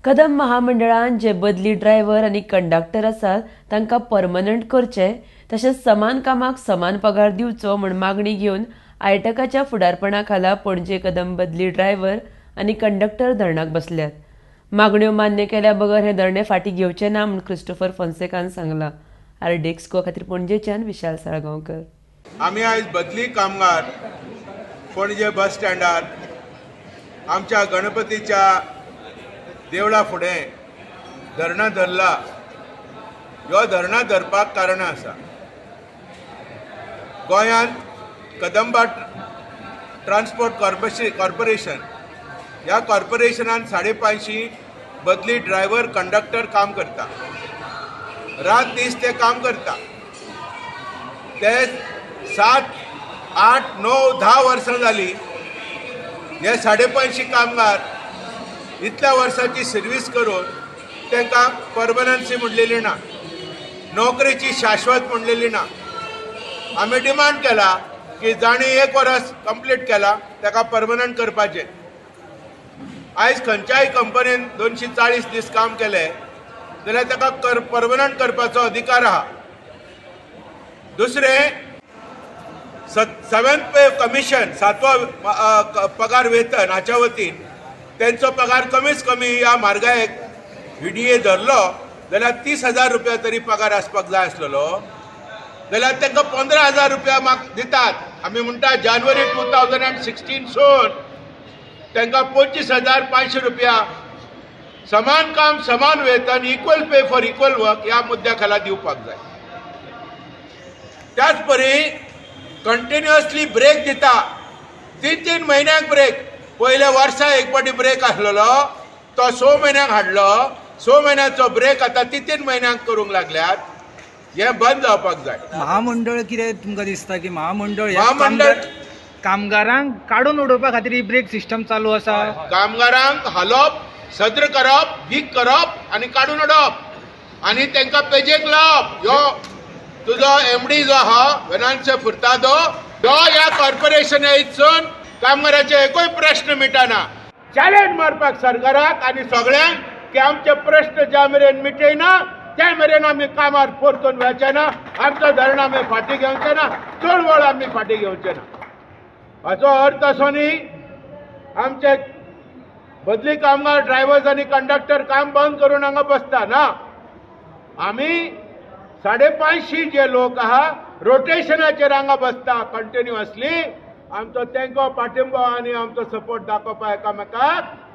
कदम महामंडळान जे बदली ड्रायव्हर आनी कंडक्टर आसात तांकां परमनंट करचे तशेंच समान कामाक समान पगार दिवचो म्हूण मागणी घेवन आयटकाच्या फुडारपणा खाला पणजे कदम बदली ड्रायव्हर आनी कंडक्टर धरणाक बसल्यात. मागण्यो मान्य केल्या बगर हे धरणे फाटीं घेवचे ना म्हूण क्रिस्टोफर फोन्सेकान सांगलां. आरडेक्सको खातीर पणजेच्यान विशाल साळगांवकर. आमी आयज बदली कामगार पणजे बस स्टँडार आमच्या गणपतीच्या देवळा फुडें धरणां धरला. ह्यो धरणां धरपाक कारणां आसा. गोंयांत कदंबा ट्रान्सपोर्ट कॉर्पोरेशन ह्या कॉर्पोरेशनान 550 बदली ड्रायव्हर कंडक्टर काम करता. रात दीस ते काम करता. ते 7, 8, 9, 10 वर्सां जालीं हे 550 कामगार इतल्या वर्सांची सर्वीस करून तांकां परमनन्सी म्हणलेली ना, नोकरेची शाश्वत म्हणलेली ना. आमी डिमांड केला की जाणी 1 वर्स कंप्लीट केला ताका परमनंट करपाचें. आयज खंयच्याय कंपनीन 240 दीस काम केले जाल्यार ताका परमनंट करपाचो अधिकार आहा. दुसरें 7th पे कमिशन 7वो पगार वेतन हाच्या वतीन त्यांचो पगार कमीच कमी ह्या म्हारगायेक व्हीडीए धरलो जाल्यार 30,000 रुपया तरी पगार आसपाक जाय आसलेलो. जाल्यार तांकां 15,000 रुपया म्हाका दितात. आमी म्हणटा जानेवारी 2016 सून तांकां 25,500 रुपया समान काम समान वेतन equal pay for equal work ह्या मुद्द्या खाला दिवपाक जाय. त्याच परी कंटिन्युअसली ब्रेक दिता. 3 म्हयन्याक ब्रेक. पयल्या वर्सा एक फावटी ब्रेक आसलेलो तो 6 म्हयन्याक हाडलो. 6 म्हयन्याचो ब्रेक आतां 3 म्हयन्याक करूंक लागल्यात. हे बंद जावपाक जाय. महामंडळ कितें तुमकां दिसता की महामंडळ कामगारांक काडून उडोवपा खातीर ही ब्रेक सिस्टम चालू आसा? कामगारांक हालोवप, सद्र करप, वीक करप आनी काडून उडोवप आनी तांकां पेजेक लावप. ह्यो तुजो एमडी जो आहा वेनान्सो फुर्तादो ह्यो ह्या कॉर्पोरेशना इचून कामगारांचे एकूय प्रश्न मिटना. चॅलेंज मारपाक सरकाराक आनी सगळ्यांक की आमचे प्रश्न ज्या मेरेन मिटयना त्या मेरेन आमी कामार परतून वचचे ना. आमचो धरण आमी फाटीं घेवचे ना. चळवळ आमी फाटीं घेवचे ना. हाचो अर्थ असो न्ही आमचे बदली कामगार ड्रायव्हर्स आनी कंडक्टर काम बंद करून हांगा बसता ना. आमी 550 जे लोक आहा रोटेशनाचेर हांगा बसता कंटिन्युअसली. आमचो तांकां पाठिंबो आनी आमचो सपोर्ट दाखोवपा एकामेकाक